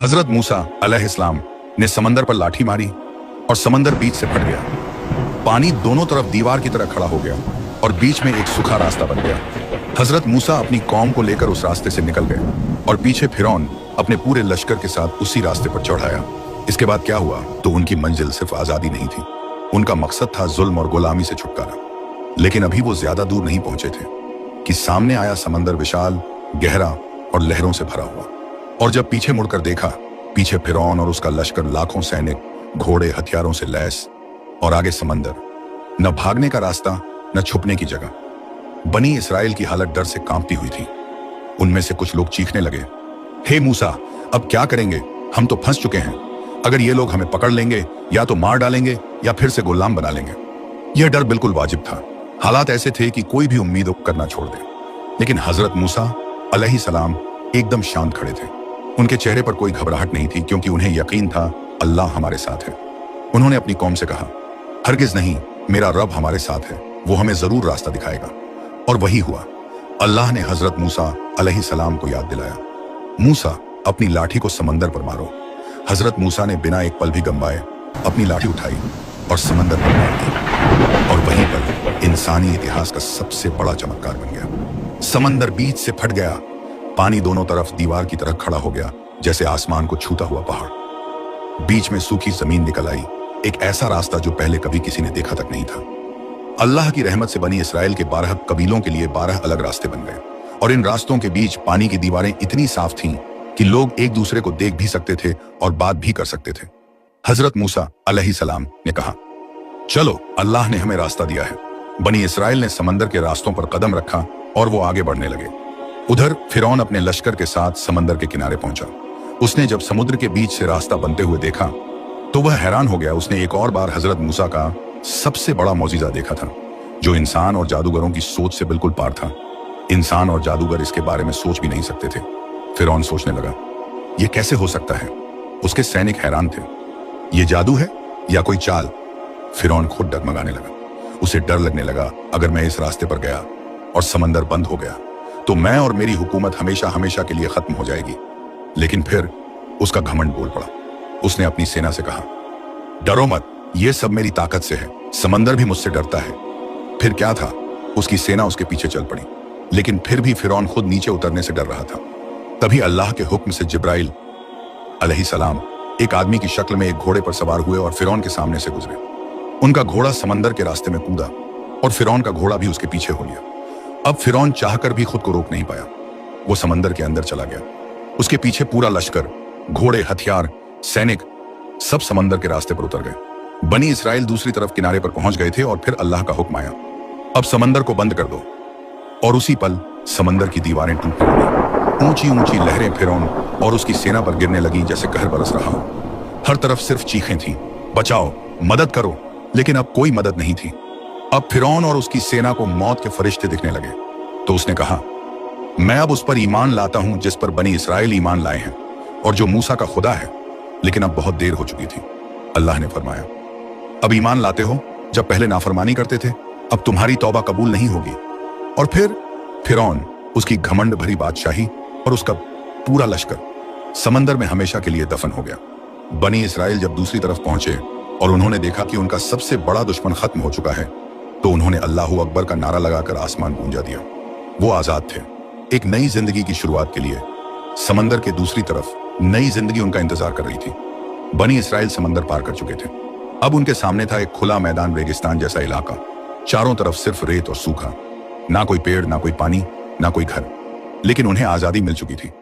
हजरत मूसा अलैहिस्सलाम ने समंदर पर लाठी मारी और समंदर बीच से फट गया। पानी दोनों तरफ दीवार की तरह खड़ा हो गया और बीच में एक सूखा रास्ता बन गया। हजरत मूसा अपनी कौम को लेकर उस रास्ते से निकल गए और पीछे फिरौन अपने पूरे लश्कर के साथ उसी रास्ते पर चढ़ आया। इसके बाद क्या हुआ तो उनकी मंजिल सिर्फ आजादी नहीं थी, उनका मकसद था जुल्म और गुलामी से छुटकारा। लेकिन अभी वो ज्यादा दूर नहीं पहुंचे थे कि सामने आया समंदर विशाल, गहरा और लहरों से भरा हुआ। और जब पीछे मुड़कर देखा, पीछे फिरौन और उसका लश्कर लाखों सैनिक, घोड़े, हथियारों से लैस, और आगे समंदर, न भागने का रास्ता न छुपने की जगह। बनी इसराइल की हालत डर से कांपती हुई थी। उनमें से कुछ लोग चीखने लगे, हे मूसा, अब क्या करेंगे? हम तो फंस चुके हैं। अगर ये लोग हमें पकड़ लेंगे या तो मार डालेंगे या फिर से गुलाम बना लेंगे। यह डर बिल्कुल वाजिब था। हालात ऐसे थे कि कोई भी उम्मीद करना छोड़ दे। लेकिन हजरत मूसा अलैहिस्सलाम एकदम शांत खड़े थे। उनके चेहरे पर कोई घबराहट नहीं थी, क्योंकि उन्हें यकीन था अल्लाह हमारे साथ है। उन्होंने अपनी कौम से कहा, हरगिज नहीं, मेरा रब हमारे साथ है, वो हमें जरूर रास्ता दिखाएगा। और वही हुआ। अल्लाह ने हजरत मूसा अलैहिस्सलाम को याद दिलाया, मूसा, अपनी लाठी को समंदर पर मारो। हजरत मूसा ने बिना एक पल भी गंवाए अपनी लाठी उठाई और समंदर पर मार दी। और वहीं पर इंसानी इतिहास का सबसे बड़ा चमत्कार बन गया। समंदर बीच से फट गया। पानी दोनों तरफ दीवार की तरह खड़ा हो गया, जैसे आसमान को छूता हुआ पहाड़। बीच में सूखी जमीन निकल आई, एक ऐसा रास्ता जो पहले कभी किसी ने देखा तक नहीं था। अल्लाह की रहमत से बनी इसराइल के 12 कबीलों के लिए 12 अलग रास्ते बन गए। और इन रास्तों के बीच पानी की दीवारें इतनी साफ थीं कि लोग एक दूसरे को देख भी सकते थे और बात भी कर सकते थे। हजरत मूसा अलैहिस्सलाम ने कहा, चलो, अल्लाह ने हमें रास्ता दिया है। बनी इसराइल ने समंदर के रास्तों पर कदम रखा और वो आगे बढ़ने लगे। उधर फिरौन अपने लश्कर के साथ समंदर के किनारे पहुंचा। उसने जब समुद्र के बीच से रास्ता बनते हुए देखा तो वह हैरान हो गया। उसने एक और बार हजरत मूसा का सबसे बड़ा मौजिजा देखा था, जो इंसान और जादूगरों की सोच से बिल्कुल पार था। इंसान और जादूगर इसके बारे में सोच भी नहीं सकते थे। फिरौन सोचने लगा, यह कैसे हो सकता है? उसके सैनिक हैरान थे। यह जादू है या कोई चाल? फिरौन खुद डगमगाने लगा। उसे डर लगने लगा, अगर मैं इस रास्ते पर गया और समंदर बंद हो गया तो मैं और मेरी हुकूमत हमेशा हमेशा के लिए खत्म हो जाएगी। लेकिन फिर उसका घमंड बोल पड़ा। उसने अपनी सेना से कहा, डरो मत, यह सब मेरी ताकत से है। समंदर भी मुझसे डरता है। फिर क्या था, उसकी सेना उसके पीछे चल पड़ी। लेकिन फिर भी फिरौन खुद नीचे उतरने से डर रहा था। तभी अल्लाह के हुक्म से जिब्राइल अलैहिस्सलाम एक आदमी की शक्ल में एक घोड़े पर सवार हुए और फिरौन के सामने से गुजरे। उनका घोड़ा समंदर के रास्ते में कूदा और फिरौन का घोड़ा भी उसके पीछे हो लिया। अब फिरौन चाहकर भी खुद को रोक नहीं पाया। वो समंदर के अंदर चला गया। उसके पीछे पूरा लश्कर, घोड़े, हथियार, सैनिक, सब समंदर के रास्ते पर उतर गए। बनी इसराइल दूसरी तरफ किनारे पर पहुंच गए थे और फिर अल्लाह का हुक्म आया, अब समंदर को बंद कर दो। और उसी पल समंदर की दीवारें टूटने लगी। ऊंची ऊंची लहरें फिरौन और उसकी सेना पर गिरने लगी जैसे कहर बरस रहा हो। हर तरफ सिर्फ चीखें थीं, बचाओ, मदद करो। लेकिन अब कोई मदद नहीं थी। अब फिरौन और उसकी सेना को मौत के फरिश्ते दिखने लगे। तो उसने कहा, मैं अब उस पर ईमान लाता हूं जिस पर बनी इसराइल ईमान लाए हैं, और जो मूसा का खुदा है। लेकिन अब बहुत देर हो चुकी थी। अल्लाह ने फरमाया, अब ईमान लाते हो जब पहले नाफरमानी करते थे। अब तुम्हारी तौबा कबूल नहीं होगी। और फिर फिरौन, उसकी घमंड भरी बादशाही और उसका पूरा लश्कर समंदर में हमेशा के लिए दफन हो गया। बनी इसराइल जब दूसरी तरफ पहुंचे और उन्होंने देखा कि उनका सबसे बड़ा दुश्मन खत्म हो चुका है, तो उन्होंने अल्लाहू अकबर का नारा लगाकर आसमान गूंजा दिया। वो आजाद थे, एक नई जिंदगी की शुरुआत के लिए। समंदर के दूसरी तरफ नई जिंदगी उनका इंतजार कर रही थी। बनी इसराइल समंदर पार कर चुके थे। अब उनके सामने था एक खुला मैदान, रेगिस्तान जैसा इलाका। चारों तरफ सिर्फ रेत और सूखा, ना कोई पेड़, ना कोई पानी, ना कोई घर। लेकिन उन्हें आजादी मिल चुकी थी।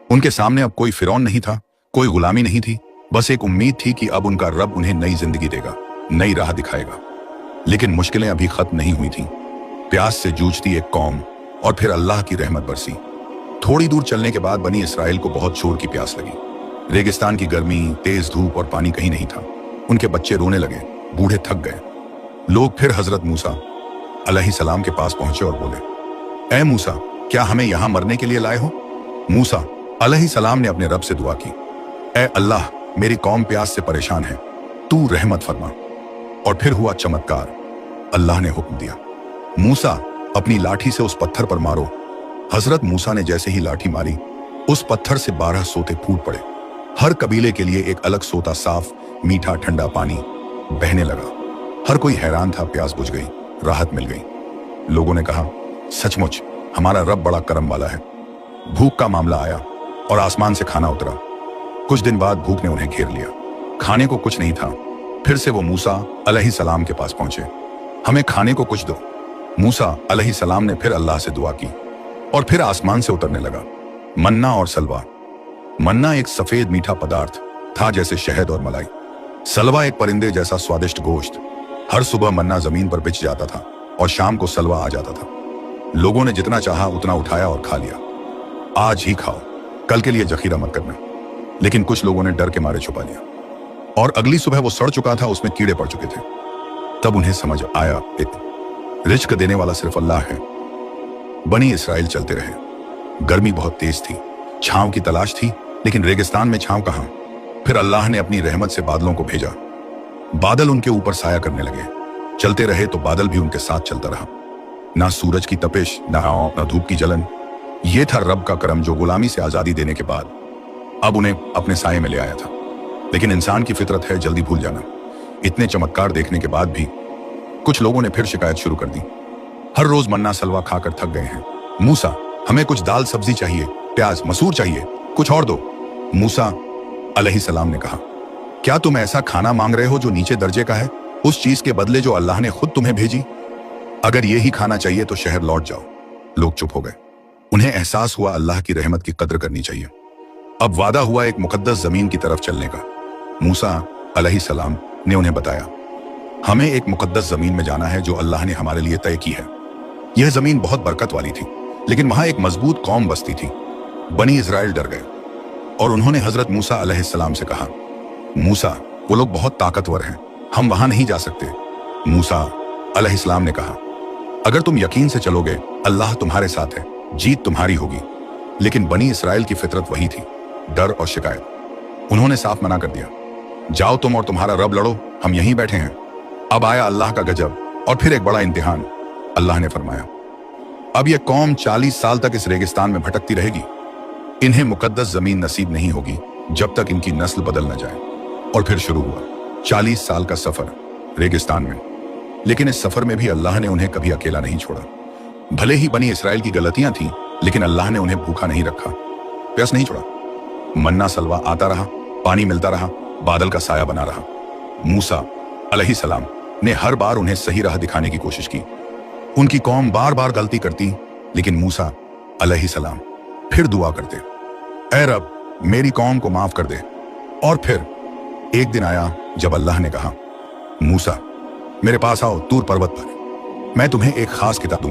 उनके सामने अब कोई फिरौन नहीं था, कोई गुलामी नहीं थी। बस एक उम्मीद थी कि अब उनका रब उन्हें नई जिंदगी देगा, नई राह दिखाएगा। लेकिन मुश्किलें अभी खत्म नहीं हुई थीं। प्यास से जूझती एक कौम और फिर अल्लाह की रहमत बरसी। थोड़ी दूर चलने के बाद बनी इसराइल को बहुत जोर की प्यास लगी। रेगिस्तान की गर्मी, तेज धूप और पानी कहीं नहीं था। उनके बच्चे रोने लगे, बूढ़े थक गए। लोग फिर हजरत मूसा अलैहिस्सलाम के पास पहुंचे और बोले, ऐ मूसा, क्या हमें यहां मरने के लिए लाए हो? मूसा अलैहिस्सलाम ने अपने रब से दुआ की, ऐ अल्लाह, मेरी कौम प्यास से परेशान है, तू रहमत फरमा। और फिर हुआ चमत्कार। अल्लाह ने हुक्म दिया, मूसा, अपनी लाठी से उस पत्थर पर मारो। हजरत मूसा ने जैसे ही लाठी मारी, उस पत्थर से 12 सोते फूट पड़े। हर कबीले के लिए एक अलग सोता साफ मीठा ठंडा पानी बहने लगा। हर कोई हैरान था, प्यास बुझ गई, राहत मिल गई। लोगों ने कहा, सचमुच हमारा रब बड़ा करम वाला है। भूख का मामला आया और आसमान से खाना उतरा। कुछ दिन बाद भूख ने उन्हें घेर लिया। खाने को कुछ नहीं था। फिर से वो मूसा अलैहिस्सलाम के पास पहुंचे। हमें खाने को कुछ दो। मूसा अलैहिस्सलाम ने फिर अल्लाह से दुआ की और फिर आसमान से उतरने लगा मन्ना और सलवा। मन्ना एक सफेद मीठा पदार्थ था जैसे शहद और मलाई। सलवा एक परिंदे जैसा स्वादिष्ट गोश्त। हर सुबह मन्ना जमीन पर बिछ जाता था और शाम को सलवा आ जाता था। लोगों ने जितना चाहा उतना उठाया और खा लिया। आज ही खाओ, कल के लिए जखीरा मत करना। लेकिन कुछ लोगों ने डर के मारे छुपा लिया और अगली सुबह वो सड़ चुका था, उसमें कीड़े पड़ चुके थे। तब उन्हें समझ आया, रिज्क देने वाला सिर्फ अल्लाह है। बनी इसराइल चलते रहे। गर्मी बहुत तेज थी, छांव की तलाश थी, लेकिन रेगिस्तान में छांव कहां। फिर अल्लाह ने अपनी रहमत से बादलों को भेजा। बादल उनके ऊपर साया करने लगे। चलते रहे तो बादल भी उनके साथ चलता रहा। ना सूरज की तपिश, ना धूप की जलन। यह था रब का करम, जो गुलामी से आजादी देने के बाद अब उन्हें अपने साये में ले आया था। लेकिन इंसान की फितरत है जल्दी भूल जाना। इतने चमत्कार देखने के बाद भी कुछ लोगों ने फिर शिकायत शुरू कर दी। हर रोज मन्ना सलवा खाकर थक गए हैं। मूसा, हमें कुछ दाल सब्जी चाहिए, प्याज मसूर चाहिए, कुछ और दो। मूसा अलैहिस्सलाम ने कहा, क्या तुम ऐसा खाना मांग रहे हो जो नीचे दर्जे का है, उस चीज के बदले जो अल्लाह ने खुद तुम्हें भेजी? अगर यही खाना चाहिए तो शहर लौट जाओ। लोग चुप हो गए। उन्हें एहसास हुआ अल्लाह की रहमत की कद्र करनी चाहिए। अब वादा हुआ एक मुकद्दस जमीन की तरफ चलने का। मूसा अलैहिस्सलाम ने उन्हें बताया, हमें एक मुकद्दस जमीन में जाना है जो अल्लाह ने हमारे लिए तय की है। यह जमीन बहुत बरकत वाली थी, लेकिन वहां एक मजबूत कौम बसती थी। बनी इजराइल डर गए और उन्होंने हजरत मूसा अलैहिस्सलाम से कहा, मूसा, वो लोग बहुत ताकतवर हैं, हम वहां नहीं जा सकते। मूसा अलैहिस्सलाम ने कहा, अगर तुम यकीन से चलोगे अल्लाह तुम्हारे साथ है, जीत तुम्हारी होगी। लेकिन बनी इस्राइल की फितरत वही थी, डर और शिकायत। उन्होंने साफ मना कर दिया, जाओ तुम और तुम्हारा रब लड़ो, हम यहीं बैठे हैं। अब आया अल्लाह का गजब और फिर एक बड़ा इम्तिहान। अल्लाह ने फरमाया, अब यह कौम 40 साल तक इस रेगिस्तान में भटकती रहेगी। इन्हें मुकद्दस जमीन नसीब नहीं होगी जब तक इनकी नस्ल बदल न जाए। और फिर शुरू हुआ 40 साल का सफर रेगिस्तान में। लेकिन इस सफर में भी अल्लाह ने उन्हें कभी अकेला नहीं छोड़ा। भले ही बनी इस्राइल की गलतियां थीं, लेकिन अल्लाह ने उन्हें भूखा नहीं रखा, प्यास नहीं छोड़ा। मन्ना सलवा आता रहा, पानी मिलता रहा, बादल का साया बना रहा। मूसा अलैहिस्सलाम ने हर बार उन्हें सही राह दिखाने की कोशिश की। उनकी कौम बार बार गलती करती, लेकिन मूसा अलैहिस्सलाम फिर दुआ करते, ऐ रब, मेरी कौम को माफ कर दे। और फिर एक दिन आया जब अल्लाह ने कहा, मूसा, मेरे पास आओ तूर पर्वत पर, मैं तुम्हें एक खास किताब दूंगा।